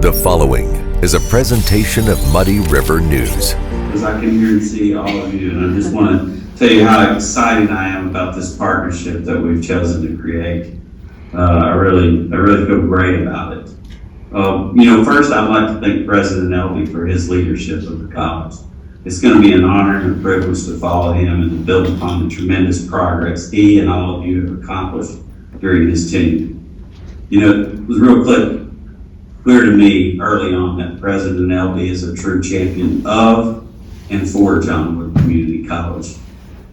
The following is a presentation of Muddy River News. As I come here and see all of you, and I just want to tell you how excited I am about this partnership that we've chosen to create. I really feel great about it. First I'd like to thank President Elby for his leadership of the college. It's going to be an honor and a privilege to follow him and to build upon the tremendous progress he and all of you have accomplished during his tenure. It was real clear to me early on that President Elby is a true champion of and for John Wood Community College.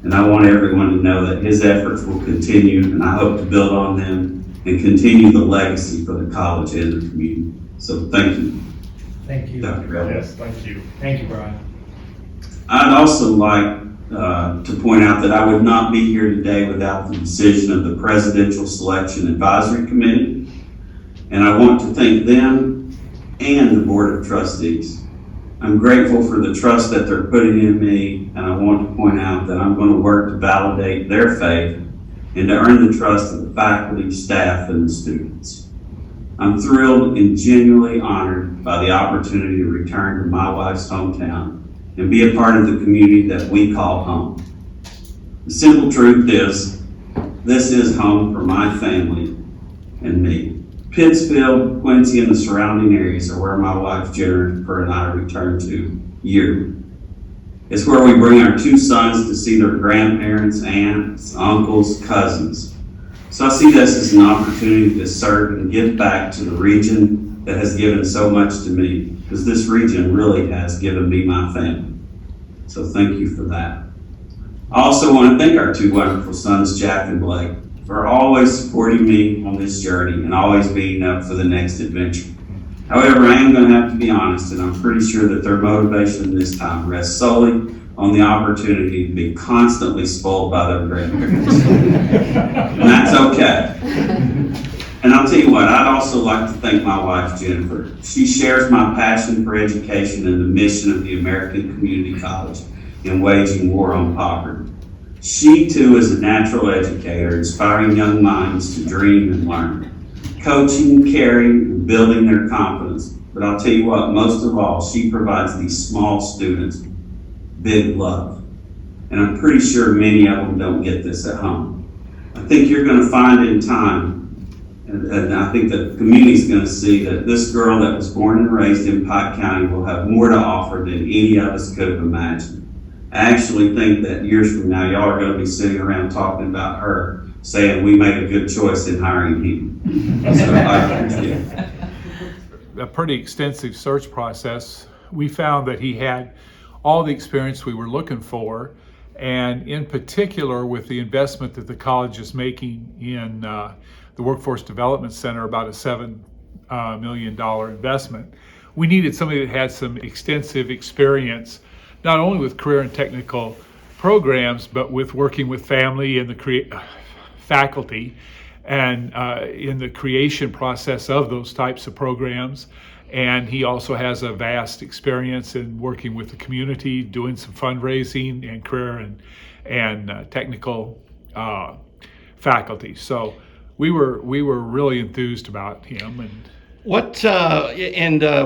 And I want everyone to know that his efforts will continue, and I hope to build on them and continue the legacy for the college and the community. So thank you. Thank you. Dr. Elby. Yes, thank you. Thank you, Brian. I'd also like to point out that I would not be here today without the decision of the Presidential Selection Advisory Committee. And I want to thank them and the Board of Trustees. I'm grateful for the trust that they're putting in me, and I want to point out that I'm going to work to validate their faith and to earn the trust of the faculty, staff, and the students. I'm thrilled and genuinely honored by the opportunity to return to my wife's hometown and be a part of the community that we call home. The simple truth is, this is home for my family and me. Pittsfield, Quincy, and the surrounding areas are where my wife Jennifer and I return to yearly. It's where we bring our two sons to see their grandparents, aunts, uncles, cousins. So I see this as an opportunity to serve and give back to the region that has given so much to me, because this region really has given me my family. So thank you for that. I also want to thank our two wonderful sons, Jack and Blake, for always supporting me on this journey and always being up for the next adventure. However, I am going to have to be honest, and I'm pretty sure that their motivation this time rests solely on the opportunity to be constantly spoiled by their grandparents. And that's okay. And I'll tell you what, I'd also like to thank my wife, Jennifer. She shares my passion for education and the mission of the American Community College in waging war on poverty. She, too, is a natural educator, inspiring young minds to dream and learn, coaching, caring, and building their confidence. But I'll tell you what, most of all, she provides these small students big love. And I'm pretty sure many of them don't get this at home. I think you're going to find in time, and I think that the community is going to see that this girl that was born and raised in Pike County will have more to offer than any of us could have imagined. I actually think that years from now, y'all are going to be sitting around talking about her, saying we made a good choice in hiring him. So I appreciate it. A pretty extensive search process. We found that he had all the experience we were looking for, and in particular with the investment that the college is making in the Workforce Development Center, about a $7 million investment. We needed somebody that had some extensive experience, not only with career and technical programs, but with working with family and the faculty and in the creation process of those types of programs. And he also has a vast experience in working with the community, doing some fundraising and career and technical faculty. So we were really enthused about him. And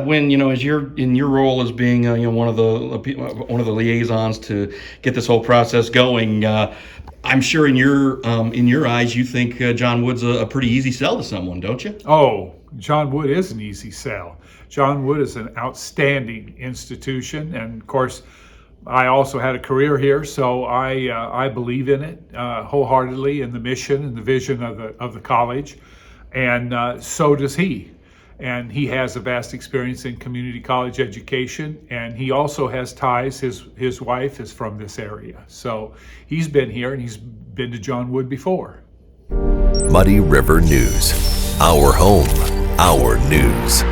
when as you're in your role as being one of the liaisons to get this whole process going, I'm sure in your eyes you think John Wood's a pretty easy sell to someone, don't you? Oh, John Wood is an easy sell. John Wood is an outstanding institution, and of course, I also had a career here, so I believe in it wholeheartedly, in the mission and the vision of the college, and so does he. And he has a vast experience in community college education, and he also has ties. His wife is from this area, so he's been here and he's been to John Wood before. Muddy River News. Our home, our news.